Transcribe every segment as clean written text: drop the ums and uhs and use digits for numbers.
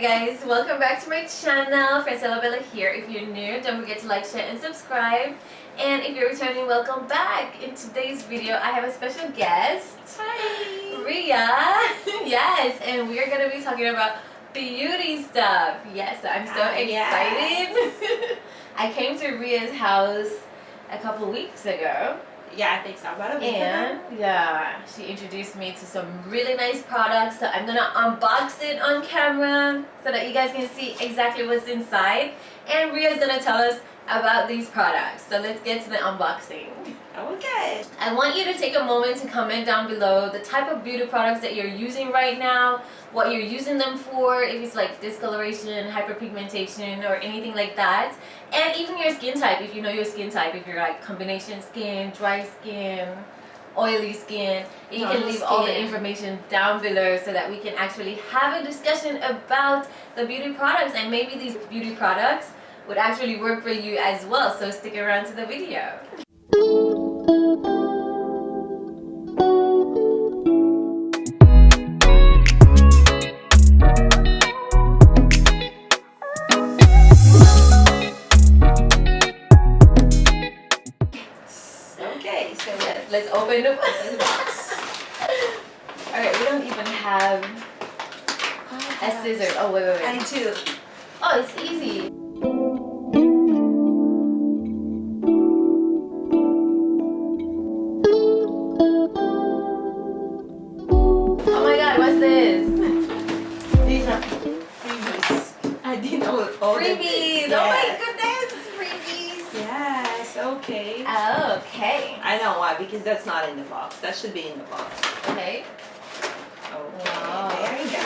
Hey guys, welcome back to my channel. Francella Bella here. If you're new, don't forget to like, share, and subscribe. And if you're returning, welcome back. In today's video, I have a special guest. Hi! RHIA. Yes, and we are going to be talking about beauty stuff. Yes, I'm so excited. Yes. I came to RHIA's house a couple weeks ago. Yeah, I think so. About a week ago. Yeah, she introduced me to some really nice products. So I'm gonna unbox it on camera so that you guys can see exactly what's inside. And RHIA's gonna tell us about these products. So let's get to the unboxing. Okay. I want you to take a moment to comment down below the type of beauty products that you're using right now, what you're using them for, if it's like discoloration, hyperpigmentation, or anything like that. And even your skin type, if you know your skin type, if you're like combination skin, dry skin, oily skin, you can leave all the information down below so that we can actually have a discussion about the beauty products, and maybe these beauty products would actually work for you as well. So stick around to the video. Okay, so Let's open the box. Alright, we don't even have a scissor. Oh, wait. I do. Oh, it's easy. Oh my god, what's this? These are freebies. I didn't know all Freebies! Yes. Oh my goodness! Freebies! Yes, okay. Okay. I know why, because that's not in the box. That should be in the box. Okay. Okay, Wow. there you go.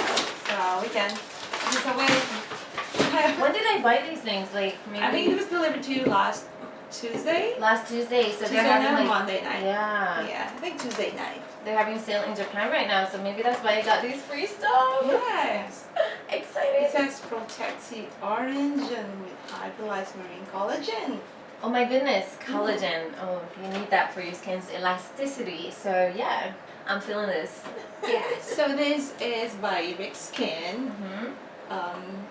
So we can just away. When did I buy these things? Like maybe I think it was delivered to you last Tuesday. last Tuesday. So Tuesday they're having night, like Monday night. yeah. Yeah, I think Tuesday night. They're having sale in Japan right now, so maybe that's why I got these free stuff. Yes. Excited. It says protects orange and with hydrolyzed marine collagen. Oh my goodness, collagen. Oh, you need that for your skin's elasticity. So yeah, I'm feeling this. Yes. So this is by RYX Skin.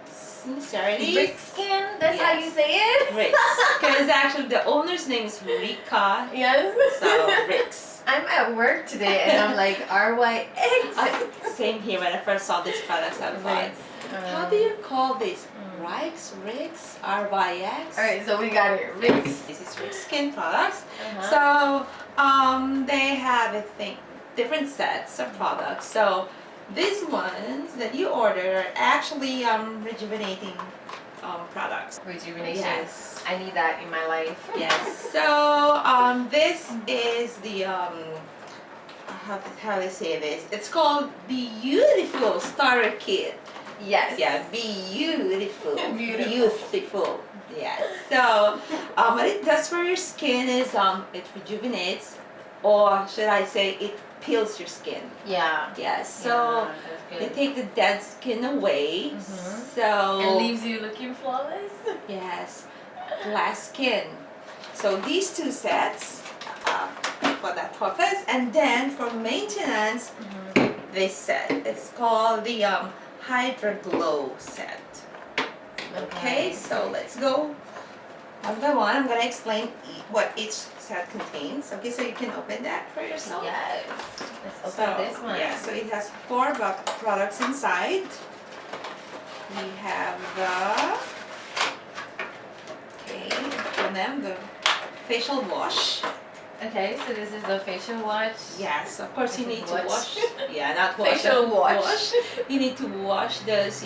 Sincerity. RYX Skin? That's how you say it? RYX. Because actually the owner's name is Rika. Yes. So RYX. I'm at work today and I'm like RYX. Same here. When I first saw these products, I was like, how do you call this? RYX, RYX. Alright, so we got it. RYX. This is RYX Skin products. So they have, I think, different sets of products. So these ones that you order are actually rejuvenating products. Rejuvenation. Yes. I need that in my life. Yes. So this is the how do I say this? It's called Beyouthiful Starter Kit. Yes. Yeah, beautiful. Beautiful. Beautiful. Yes. So what it does for your skin is it rejuvenates, or should I say it peels your skin. Yeah. Yes. So they take the dead skin away. So it leaves you looking flawless. yes, glass skin. So these two sets for that purpose, and then for maintenance, this set. It's called the Hydra Glow Set. Okay, so let's go one by one. I'm gonna explain what each set contains. Okay, so you can open that for yourself. Yes. Let's open this one. Yeah, so it has 4 products inside. We have the facial wash. Okay, so this is the facial wash. Yes, of course you need to wash. wash. Yeah, not wash. Facial wash. You need to wash those,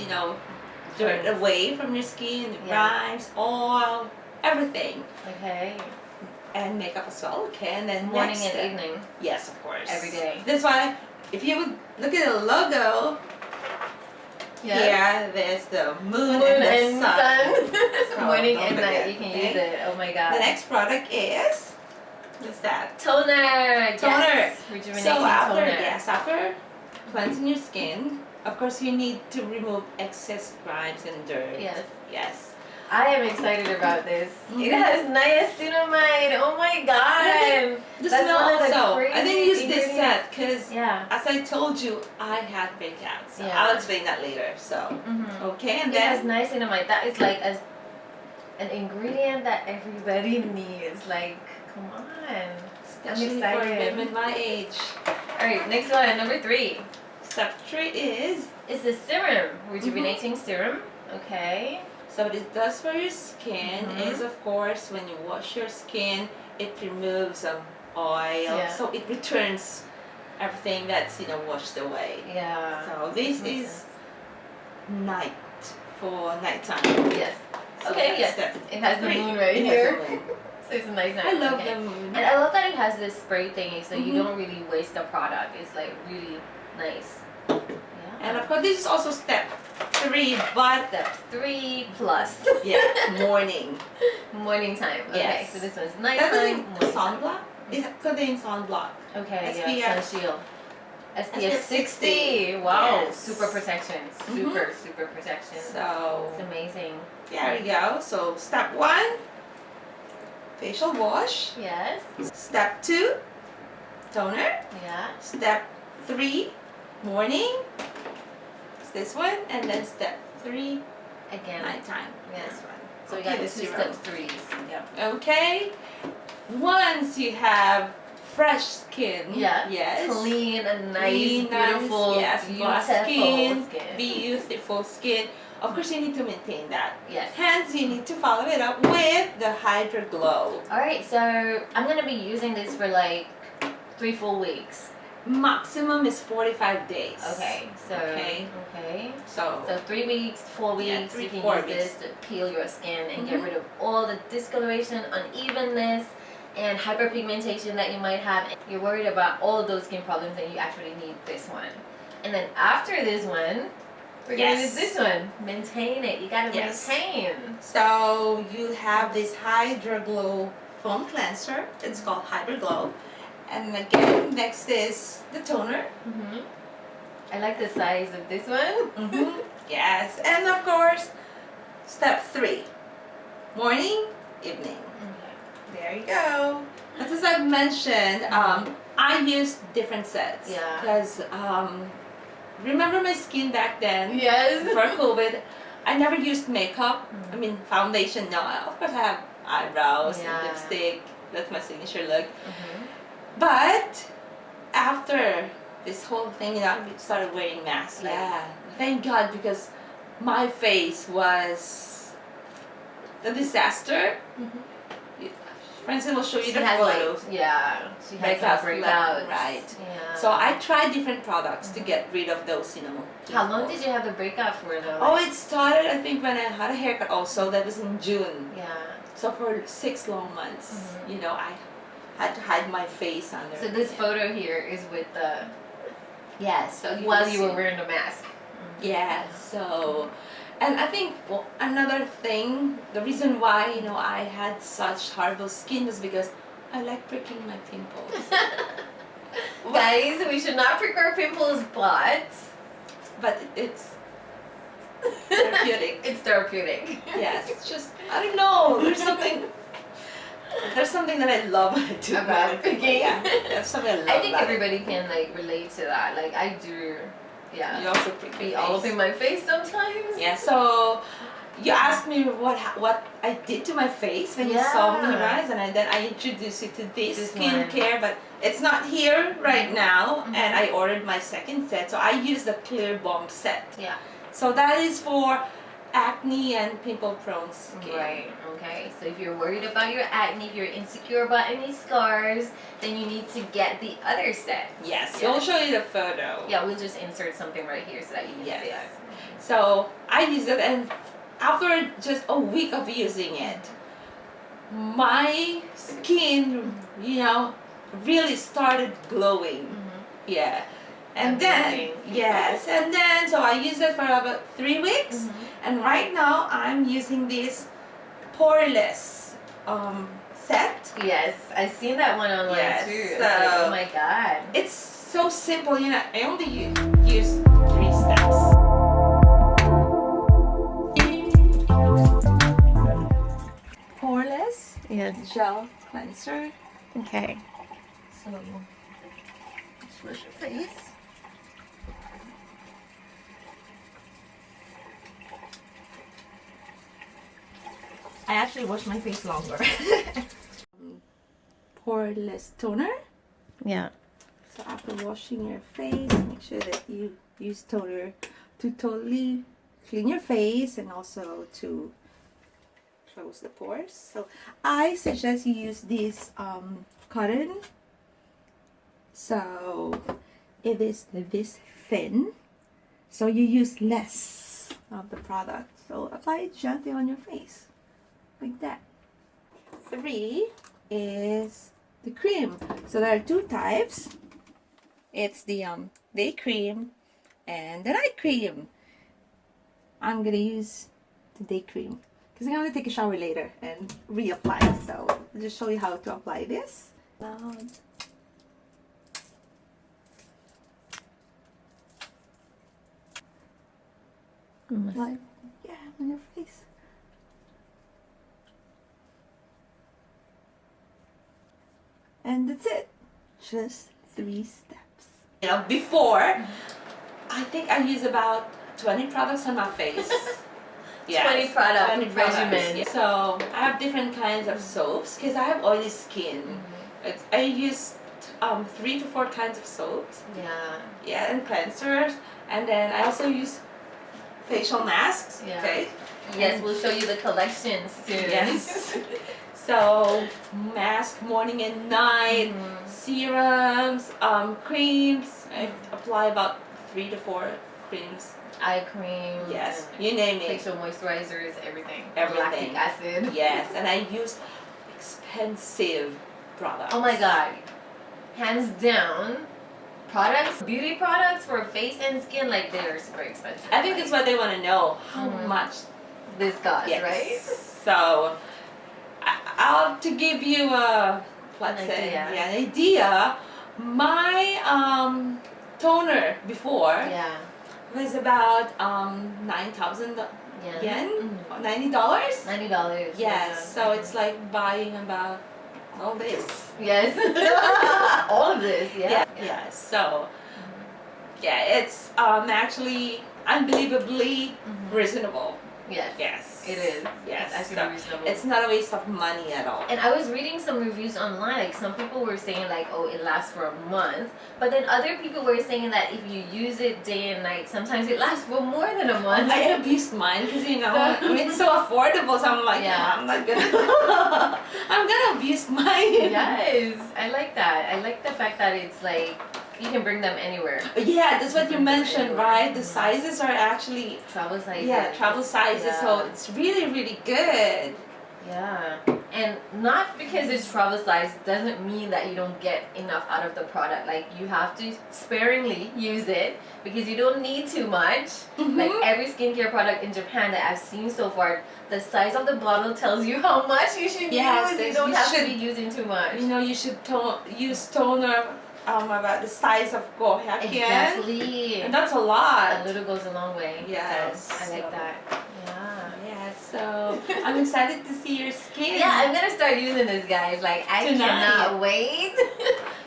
dirt away from your skin, grime, oil, everything. Okay. And makeup as well. Okay, and then Morning and evening. Yes, of course. Every day. That's why, if you would look at the logo, here there's the moon and the sun. So morning and night, you can use it. Oh my god. The next product is, what's that? Toner. Toner. Yes. Rejuvenating So toner. after cleansing your skin, of course you need to remove excess grimes and dirt. Yes. Yes. I am excited about this. It has niacinamide. Oh my god. The That's smell one of the also. I didn't use craziest this set because, Yeah. as I told you, I had breakouts. So Yeah. I'll explain that later. So, okay, and It has then niacinamide. That is like an ingredient that everybody needs. Like, come on. especially for excited. women my age. Alright, next one, number 3. Step 3 is, It's the serum. Rejuvenating Serum. Okay. so what it does for your skin is, of course, when you wash your skin, it removes oil. Yeah. So it returns everything that's, washed away. Yeah. So this Makes is sense. night for nighttime. Yes. So Okay, that's yes. step It has the 3. moon right It has here. the moon. So it's a nice I love okay. the moon. And I love that it has this spray thingy, so you don't really waste the product. It's like really nice. Yeah. And of course, this is also step 3, but Step 3 plus. yeah, morning. Morning time. Okay, Yes. so this one's That nighttime. doesn't morning time. sunblock. It contains sunblock. Okay, SPF. yeah, sun shield. SPF SPF 60. Wow, Yes. super protection. Super protection. So It's amazing. there we go. So step 1, facial wash. Yes. Step 2, toner. Yeah. Step 3, morning. It's this one, and then step 3, Again. nighttime. Yeah. This one. So we Okay, got the the 2 serum. step 3s. Yeah. Okay. Once you have fresh skin. Yeah. Yes. Clean and nice, Clean, nice, beautiful, yes, glass beautiful skin, beautiful skin. Of course, you need to maintain that. Yes. Hence, you need to follow it up with the Hydra Glow. Alright, so I'm gonna be using this for like 3 full weeks. Maximum is 45 days. Okay, so Okay. So, So 3 weeks, 4 weeks, Yeah, 3, you can 4 use this to peel your skin and get rid of all the discoloration, unevenness, and hyperpigmentation that you might have. You're worried about all of those skin problems and you actually need this one. And then after this one, we're gonna use this one. Maintain it. You gotta maintain. so you have this Hydra Glow foam cleanser. It's called Hydra Glow. And again, next is the toner. I like the size of this one. Yes. And of course, step 3, morning, evening. There you go. As I've mentioned, I used different sets. Yeah. Because remember my skin back then? Yes. Before COVID, I never used makeup. I mean, foundation. No, of course I have eyebrows and lipstick. That's my signature look. But after this whole thing, I started wearing masks. Yeah. Thank God, because my face was a disaster. Francine will show you the photos. She had some breakouts. Right. Yeah. So I tried different products to get rid of those, How long did you have the breakout for though? Oh, it started, I think, when I had a haircut also. That was in June. Yeah. So for 6 long months, I had to hide my face under. So this photo here is with the Yes. So while you were wearing the mask. Yeah. So, and I think another thing, the reason why I had such horrible skin was because I like pricking my pimples. Guys, we should not prick our pimples, but it's therapeutic. It's therapeutic. Yes, it's just, I don't know, there's something that I love when I do About picking. Yeah, there's something I love I think about it. everybody can relate to that. Like I do. Yeah. You also prick Be your all up face. in my face sometimes. Yeah, so you asked me what I did to my face when you saw me, right? And then I introduced you to this skincare, but it's not here right now, and I ordered my second set. So I use the Clear Bomb Set. Yeah. So that is for acne and pimple-prone skin. Right, okay. So if you're worried about your acne, if you're insecure about any scars, then you need to get the other set. Yes, we'll show you the photo. Yeah, we'll just insert something right here so that you can see it. So I used it, and after just a week of using it, my skin, really started glowing. Yeah. And then, so I used it for about 3 weeks, and right now I'm using this Poreless set. Yes, I've seen that one online too. It's like, oh my god. It's so simple, I only use 3 steps. Yes. gel cleanser. Okay. So just wash your face. I actually wash my face longer. Poreless toner. Yeah. So after washing your face, make sure that you use toner to totally clean your face and also to close the pores. So I suggest you use this cotton. So it is this thin. So you use less of the product. So apply it gently on your face. Like that. 3 is the cream. So there are 2 types. It's the day cream and the night cream. I'm gonna use the day cream because I'm gonna take a shower later and reapply. So I'll just show you how to apply this. Like, yeah, on your face. And that's it. Just 3 steps. You know, before, I think I use about 20 products on my face. Yes, 20 product 20 products. regimen. Yeah. So I have different kinds of soaps because I have oily skin. I use 3 to 4 kinds of soaps. Yeah. Yeah, and cleansers. And then I also use facial masks. Yeah. Okay. Yes, we'll show you the collections soon. Yes. So mask morning and night, serums, creams. I apply about 3 to 4 creams. Eye cream. Yes, you name it. Facial moisturizers, everything. Everything. Lactic acid. Yes, and I use expensive products. Oh my god. Hands down, products, beauty products for face and skin, like they're super expensive. I think that's what they want to know. How much this costs, yes. right? So, I'll to give you a let's say an idea. My toner before was about 9,000 yen, $90. $90. Yes, Yeah. so it's like buying about all this. Yes. All of this. Yeah. Yeah. So yeah, it's actually unbelievably reasonable. Yes. Yes. It is. Yes. It's actually reasonable. It's not a waste of money at all. And I was reading some reviews online, like some people were saying like, oh, it lasts for a month. But then other people were saying that if you use it day and night, sometimes it lasts for more than a month. I abused mine because it's so affordable. So I'm like, I'm not gonna. I'm gonna abuse mine. Yes, I like that. I like the fact that it's like you can bring them anywhere. Yeah, that's what you mentioned, right? The sizes are actually travel sizes. Yeah, travel sizes. So it's really, really good. Yeah, and not because it's travel size doesn't mean that you don't get enough out of the product. Like you have to sparingly use it because you don't need too much. Like every skincare product in Japan that I've seen so far, the size of the bottle tells you how much you should use. You don't have to be using too much. You know, you should use toner about the size of gohyakken. Exactly. And that's a lot. A little goes a long way. Yes. So I like that. Yeah. Yeah, so I'm excited to see your skin. Yeah, I'm gonna start using this, guys. Like, I cannot wait.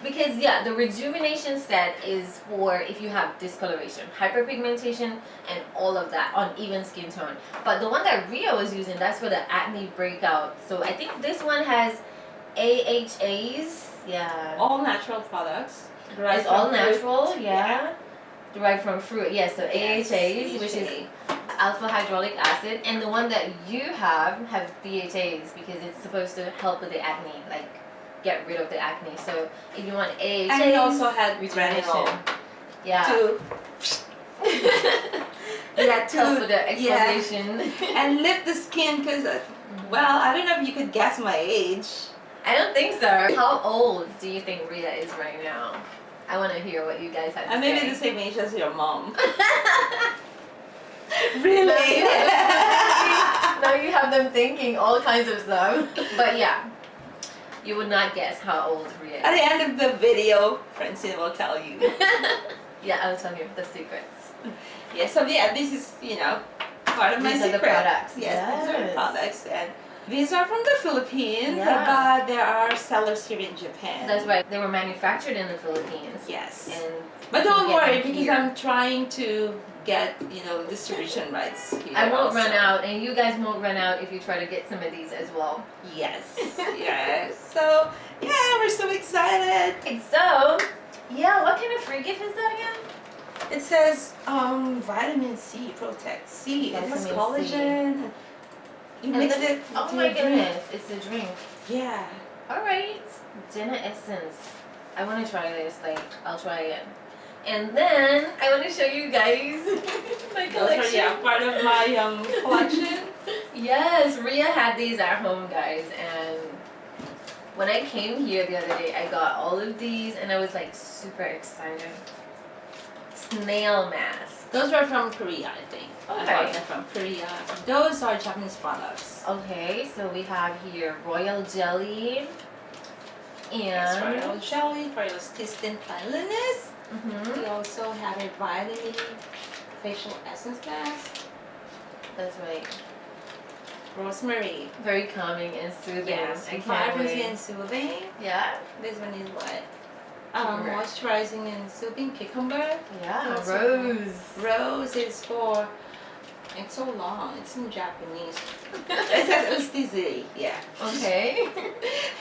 Because, yeah, the rejuvenation set is for if you have discoloration, hyperpigmentation, and all of that, uneven skin tone. But the one that RHIA was using, that's for the acne breakout. So I think this one has AHAs. Yeah. All natural products. It's all natural, yeah. Derived from fruit, yes. So AHAs, which is alpha hydrochloric acid, and the one that you have BHAs because it's supposed to help with the acne, like get rid of the acne. So if you want AHAs, and it also had rejuvenation. Yeah. To help with the exfoliation. And lift the skin because, well, I don't know if you could guess my age. I don't think so. How old do you think RHIA is right now? I want to hear what you guys have to say. I'm maybe the same age as your mom. Really? Now you have them thinking all kinds of stuff. But yeah, you would not guess how old RHIA is. At the end of the video, Francine will tell you. Yeah, I'll tell you the secrets. Yeah, so yeah, this is, part of my secret. These are the products. Yes, these are the products. And These are from the Philippines, Yeah. but there are sellers here in Japan. That's right. They were manufactured in the Philippines. Yes. And But don't you get worry, them because here. I'm trying to get, distribution rights here. I won't also. run out, and you guys won't run out if you try to get some of these as well. Yes. Yes. So, yeah, we're so excited. So, yeah, what kind of free gift is that again? It says vitamin C Protect C. It has Vitamin C. collagen. You And mix then- it. Oh into my a drink. goodness, it's a drink. Yeah. Alright, Jenna Essence. I want to try this, I'll try it. And then, I want to show you guys my collection. Those are part of my collection. Yes, RHIA had these at home, guys, and when I came here the other day, I got all of these, and I was super excited. Snail mask. Those were from Korea, I think. I Okay. got them from Korea. Those are Japanese products. Okay, so we have here royal jelly, Yes, and royal jelly for elasticity and cleanliness. We also have a vitamin facial essence mask. That's right. Rosemary. Very calming and soothing. Yes, I can't vibrancy wait. and soothing. Yeah. This one is what? Cucumber. Moisturizing and soothing cucumber. Yeah. Also- Rose. Rose is for. It's so long. It's in Japanese. It says elasticity. Yeah. Okay.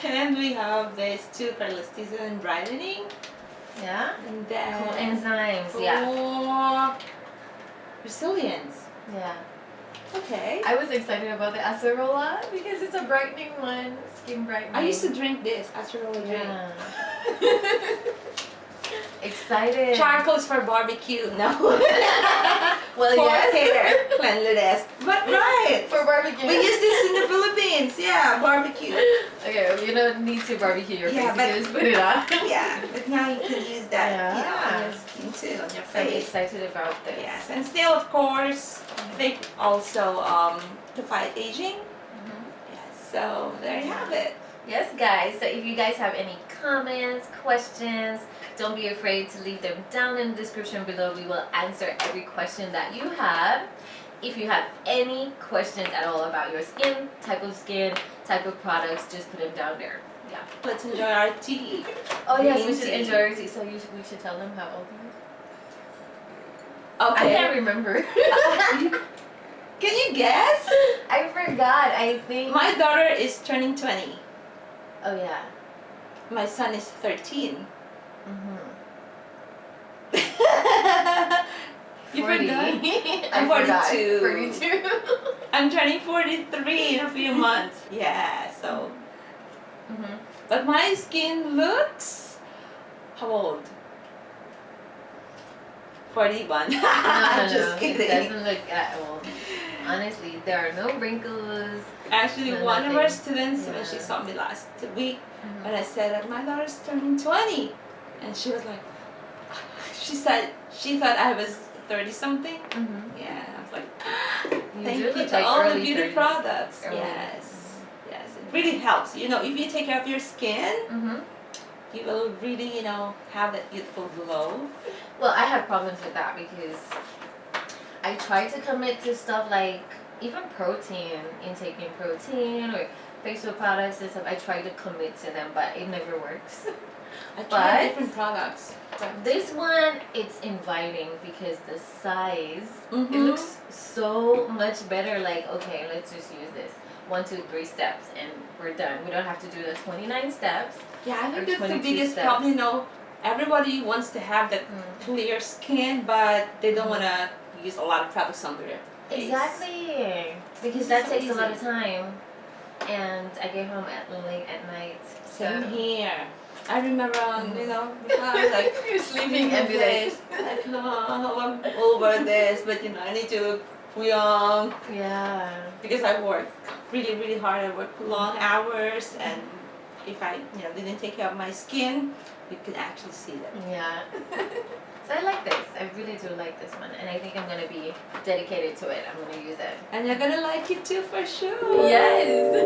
And we have this too for elasticity and brightening. Yeah. And then Cool enzymes. for Yeah. resilience. Yeah. Okay. I was excited about the acerola because it's a brightening one, skin brightening. I used to drink this acerola drink. Yeah. Excited. Charcoals for barbecue. No. Well, For yes. hair cleanliness. But right. For barbecue. We use this in the Philippines. Yeah, barbecue. Okay, well, you don't need to barbecue your face. Yeah, You but- can just put it on. Yeah, but now you can use that, Yeah. on your skin too, on your I'm face. excited about this. Yes, and still, of course, they also to fight aging. Yes, so there you have it. Yes, guys. So if you guys have any comments, questions, don't be afraid to leave them down in the description below. We will answer every question that you have. If you have any questions at all about your skin, type of products, just put them down there. Yeah. Let's enjoy our tea. Oh yes, we Green should tea. enjoy our tea. So we should tell them how old you are. I Okay. can't remember. Can you guess? I forgot. I think. My daughter is turning 20. Oh yeah. My son is 13. You 40. forgot? I'm 42. 42. I'm turning 43 in a few months. Yeah, so. But my skin looks. How old? 41. No, Just It kidding. doesn't look at all. Honestly, there are no wrinkles. Actually, No, one of nothing. our students, when she Yeah. saw me last week, when I said that my daughter's turning 20, and she was like, she said she thought I was 30 something. Yeah, I was like, You thank do you look to like all the early beauty 30s. products. Early. Yes, yes, it really helps. If you take care of your skin, you will really, have that youthful glow. Well, I have problems with that because I try to commit to stuff like even protein, intaking protein or facial products and stuff. I try to commit to them, but it never works. I tried But- different products. But This one, it's inviting because the size, Mhm. it looks so much better. Like, okay, let's just use this. 1, 2, 3 steps and we're done. We don't have to do the 29 steps. yeah, I Or think that's the 22 biggest steps. problem. Everybody wants to have that clear skin, but they don't want to use a lot of products on their face. Exactly. Because This that is so takes a lot easy. of time. And I get home late at night. Same so- here. I remember, before I was like, You're sleeping and be like, like, no, I'm over this, but I need to look young yeah. because I work really, really hard. I work long hours, and if I, didn't take care of my skin, you can actually see that. Yeah. So I like this. I really do like this one. And I think I'm going to be dedicated to it. I'm going to use it. And you're gonna like it too, for sure. Yes.